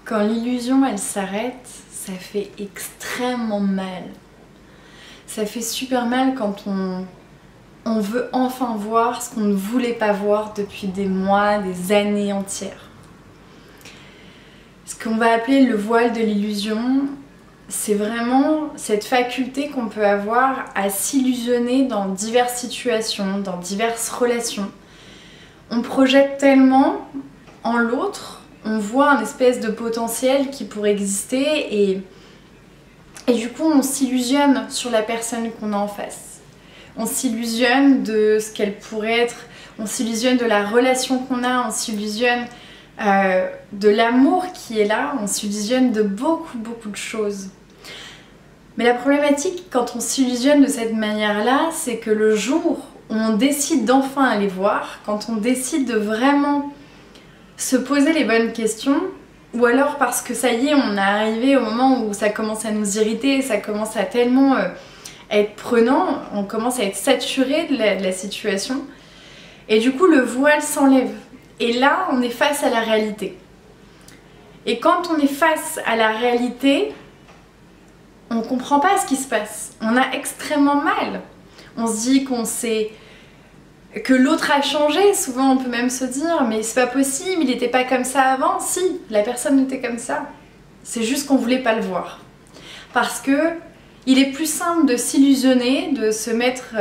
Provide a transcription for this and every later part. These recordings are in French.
Quand l'illusion elle s'arrête, ça fait extrêmement mal. Ça fait super mal quand on veut enfin voir ce qu'on ne voulait pas voir depuis des mois, des années entières. Ce qu'on va appeler le voile de l'illusion, c'est vraiment cette faculté qu'on peut avoir à s'illusionner dans diverses situations, dans diverses relations. On projette tellement en l'autre, on voit un espèce de potentiel qui pourrait exister et du coup on s'illusionne sur la personne qu'on a en face. On s'illusionne de ce qu'elle pourrait être, on s'illusionne de la relation qu'on a, on s'illusionne de l'amour qui est là, on s'illusionne de beaucoup de choses. Mais la problématique quand on s'illusionne de cette manière-là, c'est que le jour où on décide d'enfin aller voir, quand on décide de vraiment se poser les bonnes questions, ou alors parce que ça y est, on est arrivé au moment où ça commence à nous irriter, ça commence à tellement être prenant, on commence à être saturé de la situation, et du coup le voile s'enlève. Et là, on est face à la réalité. Et quand on est face à la réalité, on ne comprend pas ce qui se passe. On a extrêmement mal. On se dit que l'autre a changé. Souvent, on peut même se dire « mais c'est pas possible, il n'était pas comme ça avant. » Si, la personne était comme ça. C'est juste qu'on ne voulait pas le voir. Parce que il est plus simple de s'illusionner, de se mettre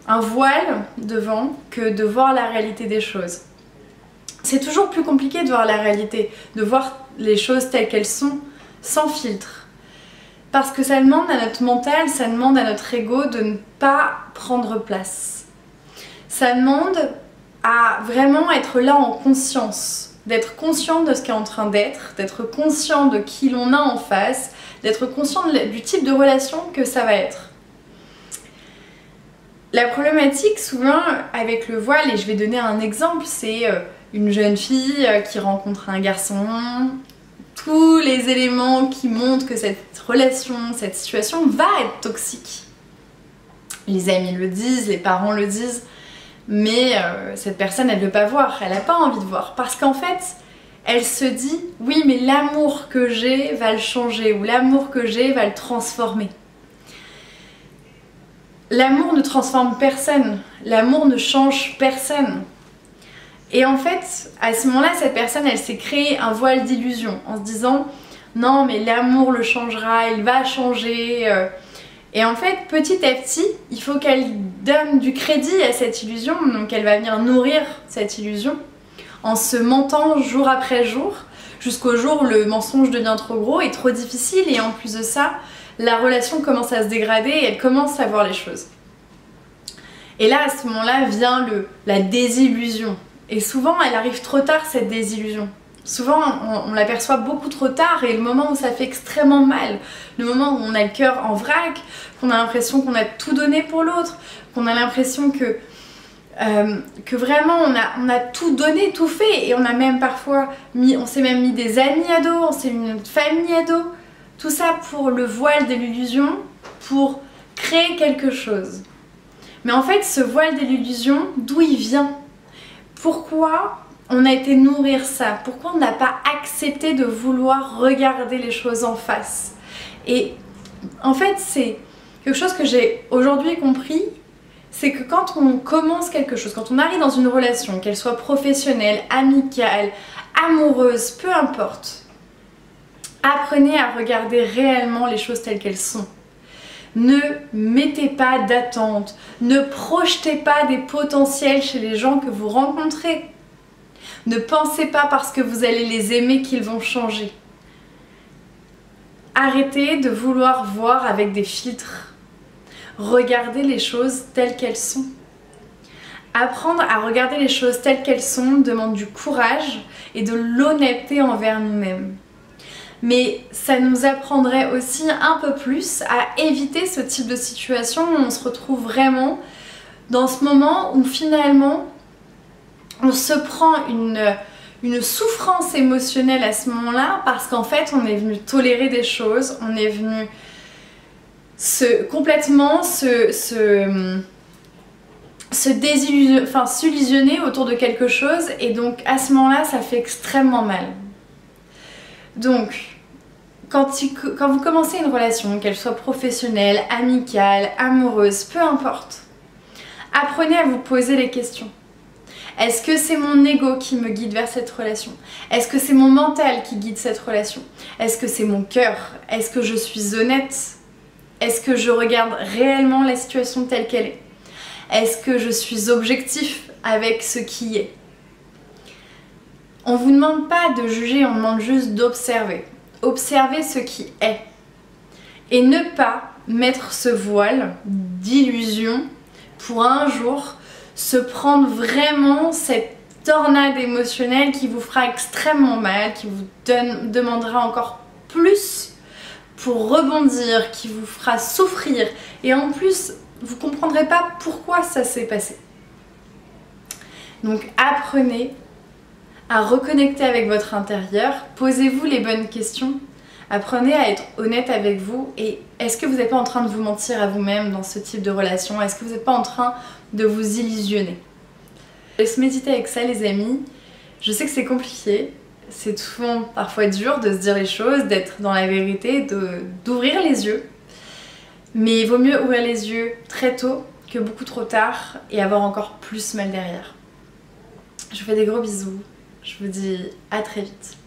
un voile devant que de voir la réalité des choses. C'est toujours plus compliqué de voir la réalité, de voir les choses telles qu'elles sont, sans filtre. Parce que ça demande à notre mental, ça demande à notre ego de ne pas prendre place. Ça demande à vraiment être là en conscience, d'être conscient de ce qui est en train d'être conscient de qui l'on a en face, d'être conscient du type de relation que ça va être. La problématique souvent avec le voile, et je vais donner un exemple, c'est une jeune fille qui rencontre un garçon, tous les éléments qui montrent que cette relation, cette situation va être toxique. Les amis le disent, les parents le disent, mais cette personne elle ne veut pas voir, elle n'a pas envie de voir, parce qu'en fait elle se dit oui mais l'amour que j'ai va le changer, ou l'amour que j'ai va le transformer. L'amour ne transforme personne, l'amour ne change personne. Et en fait, à ce moment-là, cette personne, elle s'est créé un voile d'illusion en se disant « non, mais l'amour le changera, il va changer ». Et en fait, petit à petit, il faut qu'elle donne du crédit à cette illusion, donc elle va venir nourrir cette illusion en se mentant jour après jour, jusqu'au jour où le mensonge devient trop gros et trop difficile, et en plus de ça, la relation commence à se dégrader et elle commence à voir les choses. Et là, à ce moment-là, vient la désillusion. Et souvent, elle arrive trop tard, cette désillusion. Souvent, on l'aperçoit beaucoup trop tard, et le moment où ça fait extrêmement mal, le moment où on a le cœur en vrac, qu'on a l'impression qu'on a tout donné pour l'autre, qu'on a l'impression que vraiment on a tout donné, tout fait, et on a même parfois on s'est même mis des amis à dos, on s'est mis notre famille à dos, tout ça pour le voile de l'illusion, pour créer quelque chose. Mais en fait, ce voile de l'illusion, d'où il vient? Pourquoi on a été nourrir ça? Pourquoi on n'a pas accepté de vouloir regarder les choses en face? Et en fait, c'est quelque chose que j'ai aujourd'hui compris, c'est que quand on commence quelque chose, quand on arrive dans une relation, qu'elle soit professionnelle, amicale, amoureuse, peu importe, apprenez à regarder réellement les choses telles qu'elles sont. Ne mettez pas d'attente, ne projetez pas des potentiels chez les gens que vous rencontrez. Ne pensez pas parce que vous allez les aimer qu'ils vont changer. Arrêtez de vouloir voir avec des filtres. Regardez les choses telles qu'elles sont. Apprendre à regarder les choses telles qu'elles sont demande du courage et de l'honnêteté envers nous-mêmes. Mais ça nous apprendrait aussi un peu plus à éviter ce type de situation où on se retrouve vraiment dans ce moment où finalement on se prend une souffrance émotionnelle à ce moment-là, parce qu'en fait on est venu tolérer des choses, on est venu complètement s'illusionner autour de quelque chose, et donc à ce moment-là ça fait extrêmement mal. Donc, quand vous commencez une relation, qu'elle soit professionnelle, amicale, amoureuse, peu importe, apprenez à vous poser les questions. Est-ce que c'est mon ego qui me guide vers cette relation? Est-ce que c'est mon mental qui guide cette relation? Est-ce que c'est mon cœur? Est-ce que je suis honnête? Est-ce que je regarde réellement la situation telle qu'elle est? Est-ce que je suis objectif avec ce qui est? On ne vous demande pas de juger, on demande juste d'observer. Observer ce qui est. Et ne pas mettre ce voile d'illusion pour un jour se prendre vraiment cette tornade émotionnelle qui vous fera extrêmement mal, qui vous demandera encore plus pour rebondir, qui vous fera souffrir. Et en plus, vous ne comprendrez pas pourquoi ça s'est passé. Donc apprenez à reconnecter avec votre intérieur, posez-vous les bonnes questions, apprenez à être honnête avec vous et est-ce que vous n'êtes pas en train de vous mentir à vous-même dans ce type de relation? Est-ce que vous n'êtes pas en train de vous illusionner? Laisse méditer avec ça les amis, je sais que c'est compliqué, c'est souvent parfois dur de se dire les choses, d'être dans la vérité, d'ouvrir les yeux, mais il vaut mieux ouvrir les yeux très tôt que beaucoup trop tard et avoir encore plus mal derrière. Je vous fais des gros bisous. Je vous dis à très vite.